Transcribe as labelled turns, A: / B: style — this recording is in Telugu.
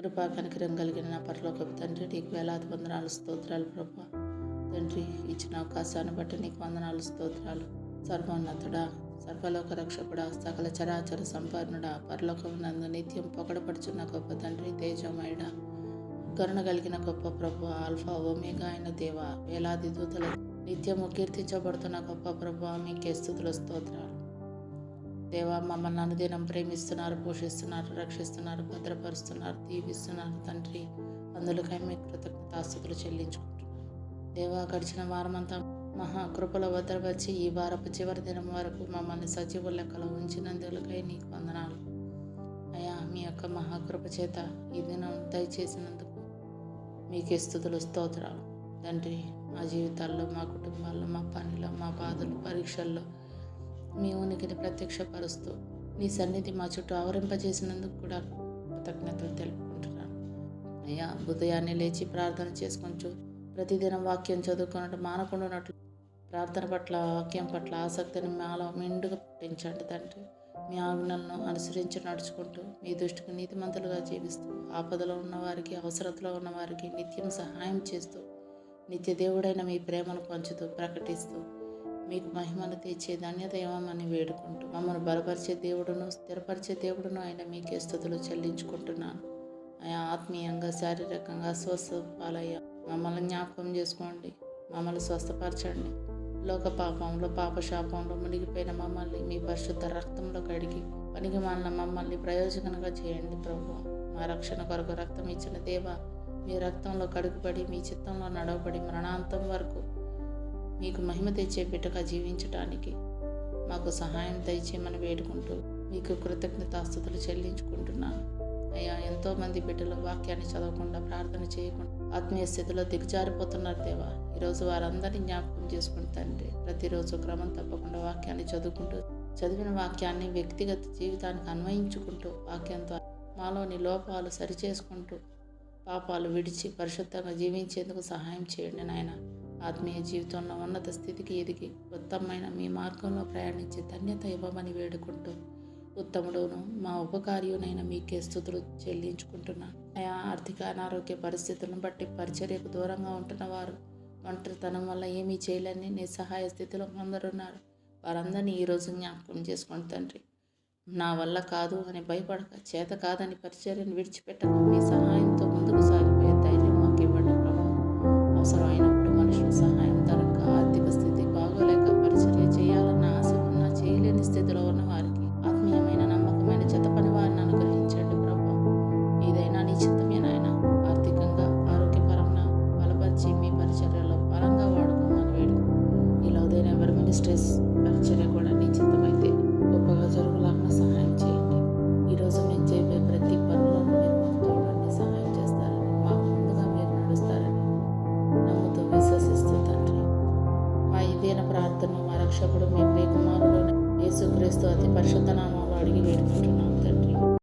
A: కృపా కనికరం కలిగిన నా పరలోకపు తండ్రి, నీకు వేలాది వందనాలు, స్తోత్రాలు ప్రభా. తండ్రి, ఇచ్చిన అవకాశాన్ని బట్టి నీకు వందనాలు, స్తోత్రాలు. సర్వోన్నతుడా, సర్వలోక రక్షకుడా, సకల చరాచర సంపన్నుడా, పరలోకమునందు నిత్యం పొగడపడుచున్న గొప్ప తండ్రి, తేజమయుడా, కరుణ కలిగిన గొప్ప ప్రభు, ఆల్ఫా ఓమేగా అయిన దేవ, వేలాది దూతల నిత్యము కీర్తించబడుతున్న గొప్ప ప్రభు, మీకే స్తుతులు, స్తోత్రాలు. దేవా, మమ్మల్ని అనుదినం ప్రేమిస్తున్నారు, పోషిస్తున్నారు, రక్షిస్తున్నారు, భద్రపరుస్తున్నారు, దీవిస్తున్నారు తండ్రి. అందులోకై మీ కృతజ్ఞతాస్తుతులు చెల్లించుకుంటున్నాను. దేవా, గడిచిన వారమంతా మహాకృపలో భద్రపరిచి ఈ వారపు చివరి దినం వరకు మమ్మల్ని సజీవ లెక్కలో ఉంచినందులకై నీకు వందనాలు. అయ్యా, మీ యొక్క మహాకృప చేత ఈ దినం దయచేసినందుకు మీకే స్తుతులు, స్తోత్రాలు. తండ్రి, మా జీవితాల్లో, మా కుటుంబాల్లో, మా పనిలో, మా బాధలు, పరీక్షల్లో మీ ఉనికిని ప్రత్యక్షపరుస్తూ నీ సన్నిధి మా చుట్టూ ఆవరింపజేసినందుకు కూడా కృతజ్ఞతలు తెలుపుకుంటున్నాను. అయ్యా, ఉదయాన్నే లేచి ప్రార్థన చేసుకుంటూ ప్రతిదినం వాక్యం చదువుకున్నట్టు మానకుండా ప్రార్థన పట్ల, వాక్యం పట్ల ఆసక్తిని మాలో మెండుగా పుట్టించండి తండ్రి. మీ ఆజ్ఞలను అనుసరించి నడుచుకుంటూ మీ దృష్టికి నీతిమంతులుగా జీవిస్తూ ఆపదలో ఉన్నవారికి, అవసరతలో ఉన్నవారికి నిత్యం సహాయం చేస్తూ నిత్య దేవుడైన మీ ప్రేమను పంచుతూ ప్రకటిస్తూ మీకు మహిమను తెచ్చే ధన్యత ఏమని వేడుకుంటూ మమ్మల్ని బలపరిచే దేవుడును, స్థిరపరిచే దేవుడును అయిన మీకే స్తుతులు చెల్లించుకుంటున్నాను. ఆయా ఆత్మీయంగా, శారీరకంగా స్వస్థపాలయ్యా మమ్మల్ని జ్ఞాపకం చేసుకోండి, మమ్మల్ని స్వస్థపరచండి. లోక పాపంలో, పాపశాపంలో మునిగిపోయిన మమ్మల్ని మీ పరిశుద్ధ రక్తంలో కడిగి పనికి మాలిన మమ్మల్ని ప్రయోజనంగా చేయండి ప్రభు. మా రక్షణ కొరకు రక్తం ఇచ్చిన దేవ, మీ రక్తంలో కడుగుపడి మీ చిత్తంలో నడవబడి మరణాంతం వరకు మీకు మహిమ తెచ్చే బిడ్డగా జీవించడానికి మాకు సహాయం దయచేయమని వేడుకుంటూ మీకు కృతజ్ఞతాస్తుతులు చెల్లించుకుంటున్నాను. అయ్యా, ఎంతోమంది బిడ్డలు వాక్యాన్ని చదవకుండా, ప్రార్థన చేయకుండా ఆత్మీయ స్థితిలో దిగజారిపోతున్నారు దేవా. ఈరోజు వారందరినీ జ్ఞాపకం చేసుకుని తండ్రి, ప్రతిరోజు క్రమం తప్పకుండా వాక్యాన్ని చదువుకుంటూ, చదివిన వాక్యాన్ని వ్యక్తిగత జీవితానికి అన్వయించుకుంటూ, వాక్యంతో మాలోని లోపాలు సరిచేసుకుంటూ పాపాలు విడిచి పరిశుద్ధంగా జీవించేందుకు సహాయం చేయండి నాయన. ఆత్మీయ జీవితంలో ఉన్నత స్థితికి ఎదిగి ఉత్తమమైన మీ మార్గంలో ప్రయాణించే ధన్యత ఇవ్వమని వేడుకుంటూ ఉత్తముడును, మా ఉపకార్యునైన మీకే స్తుతులు చెల్లించుకుంటున్నాను. ఆయా ఆర్థిక అనారోగ్య పరిస్థితులను బట్టి పరిచర్యకు దూరంగా ఉంటున్న వారు, ఒంటరితనం వల్ల ఏమీ చేయలేని నిస్సహాయ స్థితిలో అందరున్నారు. వారందరినీ ఈరోజు జ్ఞాపకం చేసుకోండి తండ్రి. నా వల్ల కాదు అని భయపడక, చేత కాదని పరిచర్యను విడిచిపెట్టక మీ సహాయంతో ముందుకు సాగిపోయే ధైర్యం మాకు ఇవ్వండి ప్రభు. అవసరమైనప్పుడు మనుషుల సహాయం దొరక్క, ఆర్థిక స్థితి బాగోలేక పరిచర్య చేయాలన్న ఆశ ఉన్నా చేయలేని స్థితిలో ఉన్న వారికి ఆత్మీయమైన, నమ్మకమైన జత పని వారిని అనుగ్రహించండి ప్రభు. ఏదైనా నీ చిత్తమే నాయన. ఆర్థికంగా, ఆరోగ్యపరంగా బలపరిచి మీ పరిచర్యలో బలంగా వాడుకోమని వేడు. ఇలా ఉదయం ఎవరి మినిస్ట్రీస్ పరిచర్య కూడా నీ చిత్తమైతే గొప్పగా జరుగులాగా సహాయం చేయండి. ఈరోజు మేము చేయబోయే ప్రతి పనులను మీరు మాకు తోడండి, సహాయం చేస్తారని, మాకు ముందుగా మీరు నడుస్తారని నమ్ముతూ, విశ్వసిస్తూ తండ్రి, మా ఇదేన ప్రార్థన మా రక్షకుడు మీ ప్రియ కుమారుడు యేసుక్రీస్తు అతి పరిశుద్ధ నామంలో అడిగి వేడుకుంటున్నాం తండ్రి.